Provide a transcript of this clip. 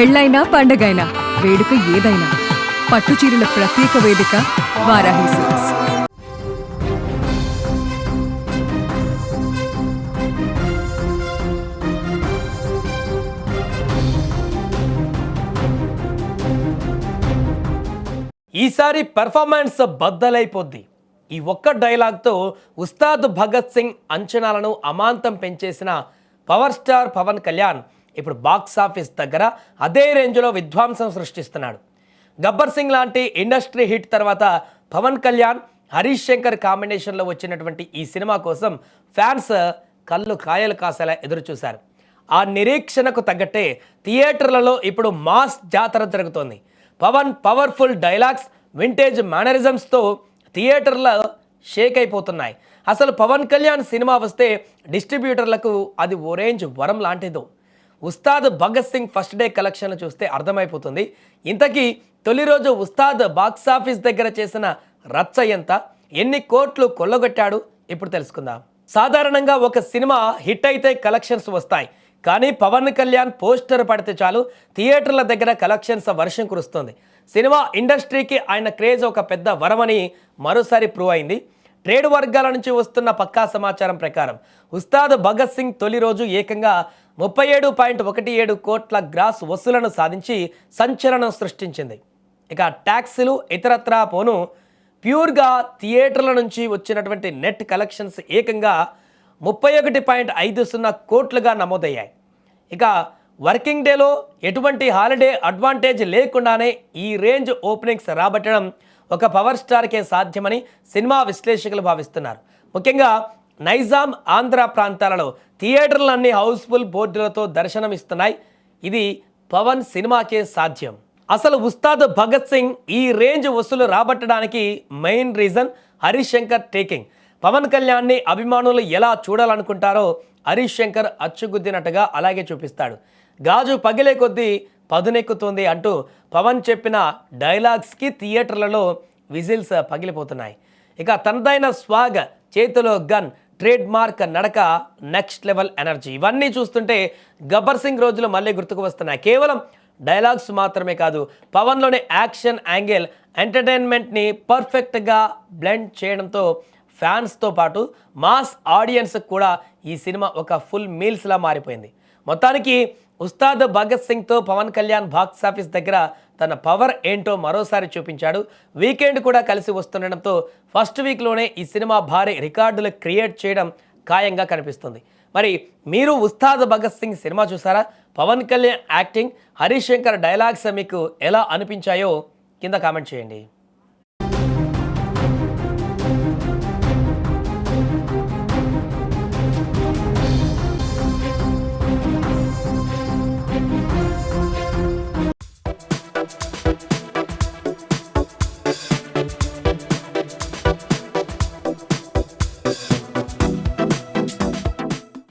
పెళ్ళైనా పండగైనా వేడుక ఏదైనా పట్టుచీరల ప్రత్యేక వేదిక వారాహి సిల్క్స్. ఈసారి పెర్ఫార్మెన్స్ బద్దలైపోద్ది. ఈ ఒక్క డైలాగ్తో ఉస్తాద్ భగత్ సింగ్ అంచనాలను అమాంతం పెంచేసిన పవర్ స్టార్ పవన్ కళ్యాణ్ ఇప్పుడు బాక్స్ ఆఫీస్ దగ్గర అదే రేంజ్లో విధ్వంసం సృష్టిస్తున్నాడు. గబ్బర్ సింగ్ లాంటి ఇండస్ట్రీ హిట్ తర్వాత పవన్ కళ్యాణ్, హరీష్ శంకర్ కాంబినేషన్లో వచ్చినటువంటి ఈ సినిమా కోసం ఫ్యాన్స్ కళ్ళు కాయలు కాసేలా ఎదురు చూశారు. ఆ నిరీక్షణకు తగ్గట్టే థియేటర్లలో ఇప్పుడు మాస్ జాతర జరుగుతోంది. పవన్ పవర్ఫుల్ డైలాగ్స్, వింటేజ్ మేనరిజమ్స్తో థియేటర్ల షేక్ అయిపోతున్నాయి. అసలు పవన్ కళ్యాణ్ సినిమా వస్తే డిస్ట్రిబ్యూటర్లకు అది ఓ రేంజ్ వరం లాంటిదో. ఉస్తాద్ భగత్ సింగ్ ఫస్ట్ డే కలెక్షన్లు చూస్తే అర్థమైపోతుంది. ఇంతకీ తొలి రోజు ఉస్తాద్ బాక్సాఫీస్ దగ్గర చేసిన రచ్చ ఎంత, ఎన్ని కోట్లు కొల్లగొట్టాడు ఇప్పుడు తెలుసుకుందాం. సాధారణంగా ఒక సినిమా హిట్ అయితే కలెక్షన్స్ వస్తాయి, కానీ పవన్ కళ్యాణ్ పోస్టర్ పడితే చాలు థియేటర్ల దగ్గర కలెక్షన్స్ వర్షం కురుస్తుంది. సినిమా ఇండస్ట్రీకి ఆయన క్రేజ్ ఒక పెద్ద వరమని మరోసారి ప్రూవ్ అయింది. ట్రేడ్ వర్గాల నుంచి వస్తున్న పక్కా సమాచారం ప్రకారం ఉస్తాద్ భగత్ సింగ్ తొలి రోజు ఏకంగా 37.17 కోట్ల గ్రాస్ వసూలను సాధించి సంచలనం సృష్టించింది. ఇక ట్యాక్సులు ఇతరత్రా పోను ప్యూర్గా థియేటర్ల నుంచి వచ్చినటువంటి నెట్ కలెక్షన్స్ ఏకంగా 31.50 కోట్లుగా నమోదయ్యాయి. ఇక వర్కింగ్ డేలో ఎటువంటి హాలిడే అడ్వాంటేజ్ లేకుండానే ఈ రేంజ్ ఓపెనింగ్స్ రాబట్టడం ఒక పవర్ స్టార్కే సాధ్యమని సినిమా విశ్లేషకులు భావిస్తున్నారు. ముఖ్యంగా నైజాం, ఆంధ్ర ప్రాంతాలలో థియేటర్లన్నీ హౌస్ఫుల్ బోర్డులతో దర్శనమిస్తున్నాయి. ఇది పవన్ సినిమాకే సాధ్యం. అసలు ఉస్తాద్ భగత్ సింగ్ ఈ రేంజ్ వసూలు రాబట్టడానికి main reason Harish Shankar taking. Pawan కళ్యాణ్ని అభిమానులు ఎలా చూడాలనుకుంటారో హరీష్ శంకర్ అచ్చుగుద్దినట్టుగా అలాగే చూపిస్తాడు. గాజు పగిలే కొద్దీ పదునెక్కుతుంది అంటూ పవన్ చెప్పిన డైలాగ్స్కి థియేటర్లలో విజిల్స్ పగిలిపోతున్నాయి. ఇక తనదైన స్వాగ్, చేతిలో గన్, ట్రేడ్ మార్క్ నడక, నెక్స్ట్ లెవెల్ ఎనర్జీ, ఇవన్నీ చూస్తుంటే గబ్బర్ సింగ్ రోజులు మళ్ళీ గుర్తుకు వస్తున్నాయి. కేవలం డైలాగ్స్ మాత్రమే కాదు, పవన్లోని యాక్షన్ యాంగిల్ ఎంటర్టైన్మెంట్ని పర్ఫెక్ట్గా బ్లెండ్ చేయడంతో ఫ్యాన్స్తో పాటు మాస్ ఆడియన్స్ కూడా ఈ సినిమా ఒక ఫుల్ మీల్స్లా మారిపోయింది. మొత్తానికి ఉస్తాద్ భగత్ సింగ్తో పవన్ కళ్యాణ్ బాక్స్ ఆఫీస్ దగ్గర తన పవర్ ఏంటో మరోసారి చూపించాడు. వీకెండ్ కూడా కలిసి వస్తుండడంతో ఫస్ట్ వీక్లోనే ఈ సినిమా భారీ రికార్డులు క్రియేట్ చేయడం ఖాయంగా కనిపిస్తుంది. మరి మీరు ఉస్తాద్ భగత్ సింగ్ సినిమా చూసారా? పవన్ కళ్యాణ్ యాక్టింగ్, హరీష్ శంకర్ డైలాగ్స్ మీకు ఎలా అనిపించాయో కింద కామెంట్ చేయండి.